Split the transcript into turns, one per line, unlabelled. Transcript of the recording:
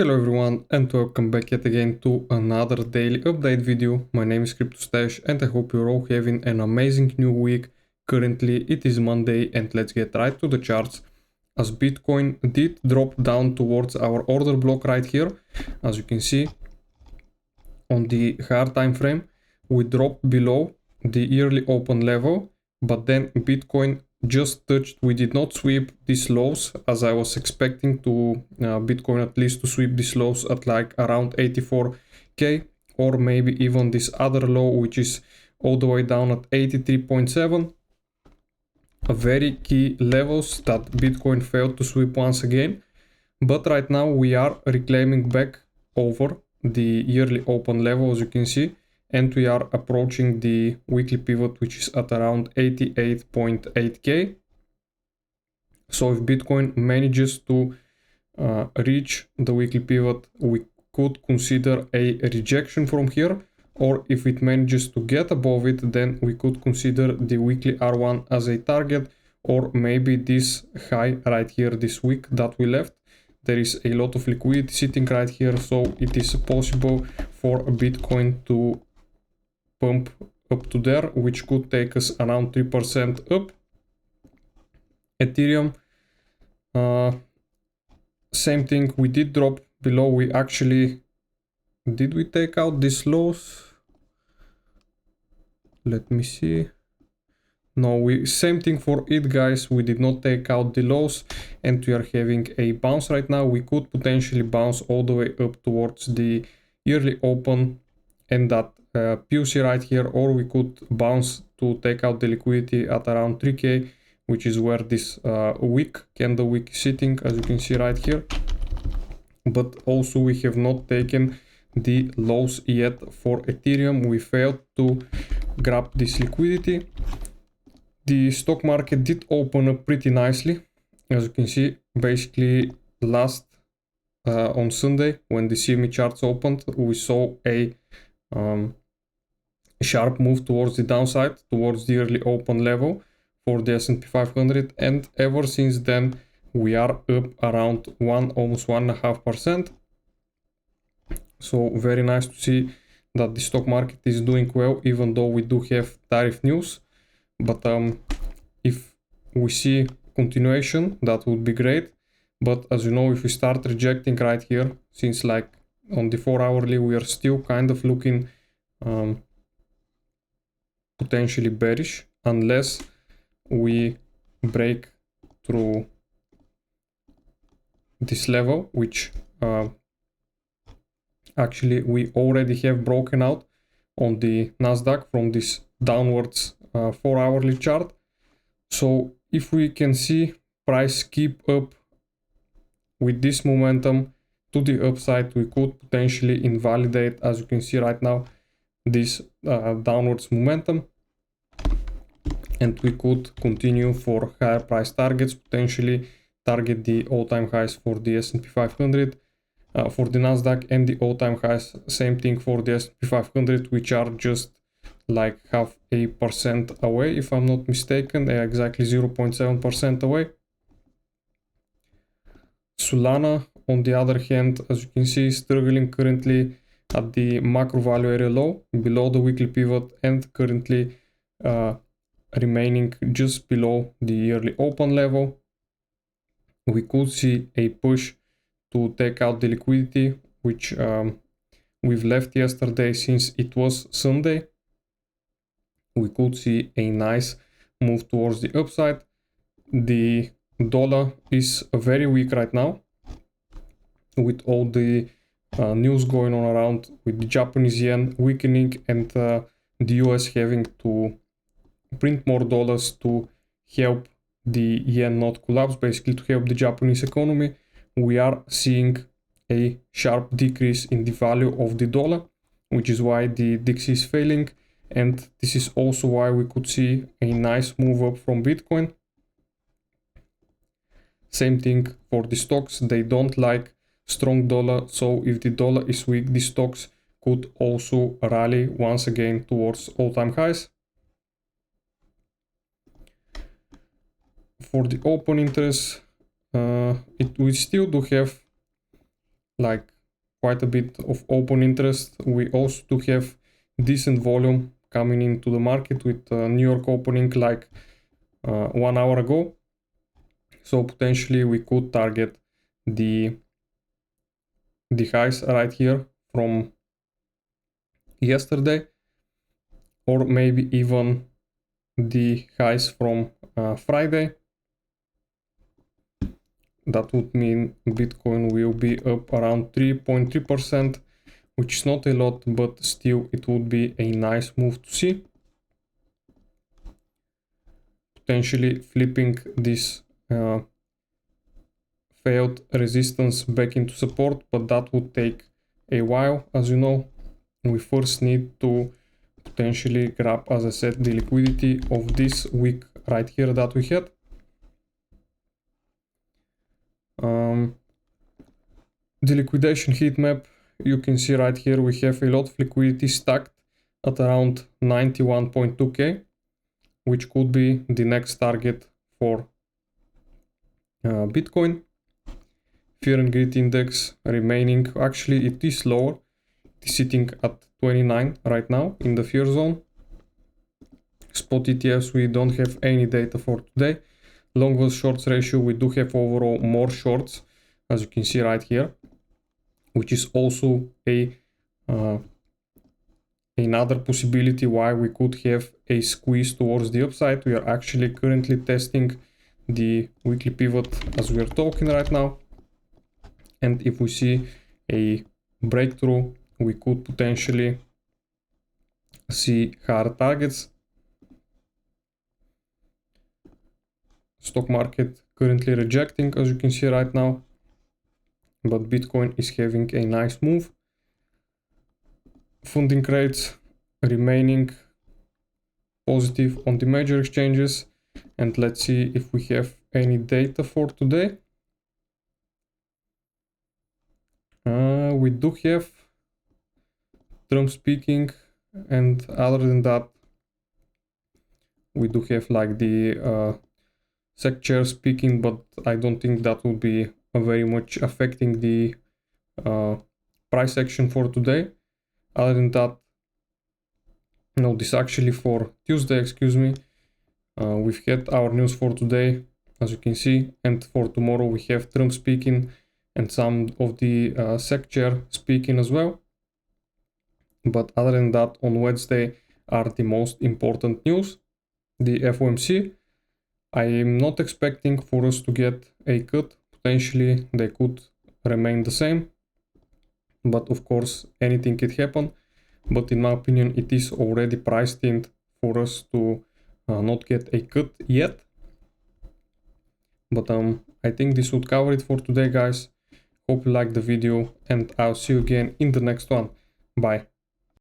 Hello everyone and welcome back yet again to another daily update video. My name is CryptoStash and I hope you're all having an amazing new week. Currently it is Monday and let's get right to the charts. As Bitcoin did drop down towards our order block right here, as you can see on the hard time frame, we dropped below the yearly open level, but then Bitcoin just touched. We did not sweep these lows as I was expecting to Bitcoin at least to sweep these lows at like around 84k, or maybe even this other low which is all the way down at 83.7. A very key levels that Bitcoin failed to sweep once again, but right now we are reclaiming back over the yearly open level, as you can see, and we are approaching the weekly pivot which is at around 88.8k. So if Bitcoin manages to reach the weekly pivot, we could consider a rejection from here, or if it manages to get above it, then we could consider the weekly R1 as a target, or maybe this high right here this week that we left. There is a lot of liquidity sitting right here, so it is possible for Bitcoin to pump up to there, which could take us around 3% up. Ethereum, same thing, we did drop below. We actually, did we take out these lows? Let me see. No, same thing for it, guys. We did not take out the lows and we are having a bounce right now. We could potentially bounce all the way up towards the yearly open and that PUC right here, or we could bounce to take out the liquidity at around 3k, which is where this weak candle wick is sitting, as you can see right here. But also we have not taken the lows yet for Ethereum. We failed to grab this liquidity. The stock market did open up pretty nicely, as you can see. Basically last on Sunday when the CME charts opened, we saw a sharp move towards the downside, towards the yearly open level for the S&P 500, and ever since then we are up around almost 1.5%. So very nice to see that the stock market is doing well, even though we do have tariff news. But if we see continuation, that would be great. But as you know, if we start rejecting right here, since like on the 4-hourly we are still kind of looking potentially bearish, unless we break through this level, which actually we already have broken out on the Nasdaq from this downwards 4-hourly chart. So if we can see price keep up with this momentum to the upside, we could potentially invalidate, as you can see right now, this downwards momentum, and we could continue for higher price targets, potentially target the all-time highs for the S&P 500, for the Nasdaq, and the all-time highs, same thing for the S&P 500, which are just like 0.5% away, if I'm not mistaken. They are exactly 0.7% away. Solana, on the other hand, as you can see, is struggling currently at the macro value area low, below the weekly pivot, and currently remaining just below the yearly open level. We could see a push to take out the liquidity, which we've left yesterday, since it was Sunday. We could see a nice move towards the upside. The dollar is very weak right now, with all the news going on around, with the Japanese yen weakening and the US having to print more dollars to help the yen not collapse, basically to help the Japanese economy. We are seeing a sharp decrease in the value of the dollar, which is why the DXY is failing, and this is also why we could see a nice move up from Bitcoin. Same thing for the stocks. They don't like strong dollar, so if the dollar is weak, the stocks could also rally once again towards all-time highs. For the open interest, we still do have like quite a bit of open interest. We also do have decent volume coming into the market with New York opening like 1 hour ago. So potentially we could target the highs right here from yesterday, or maybe even the highs from Friday. That would mean Bitcoin will be up around 3.3%, which is not a lot, but still it would be a nice move to see. Potentially flipping this failed resistance back into support, but that would take a while. As you know, we first need to potentially grab, as I said, the liquidity of this week right here that we had. The liquidation heat map, you can see right here we have a lot of liquidity stacked at around 91.2k, which could be the next target for Bitcoin. Fear and greed index remaining, actually it is lower, it is sitting at 29 right now in the fear zone. Spot ETFs, we don't have any data for today. Long versus shorts ratio, we do have overall more shorts, as you can see right here, which is also another possibility why we could have a squeeze towards the upside. We are actually currently testing the weekly pivot as we are talking right now, and if we see a breakthrough, we could potentially see higher targets. Stock market currently rejecting, as you can see right now, but Bitcoin is having a nice move. Funding rates remaining positive on the major exchanges, and let's see if we have any data for today. We do have Trump speaking, and other than that, we do have like the SEC chair speaking, but I don't think that will be very much affecting the price action for today. Other than that, no, this actually for Tuesday, excuse me. We've had our news for today, as you can see, and for tomorrow we have Trump speaking and some of the SEC chair speaking as well. But other than that, on Wednesday are the most important news. The FOMC, I am not expecting for us to get a cut. Potentially they could remain the same, but of course anything could happen. But in my opinion, it is already priced in for us to not get a cut yet. But I think this would cover it for today, guys. Hope you liked the video, and I'll see you again in the next one. Bye.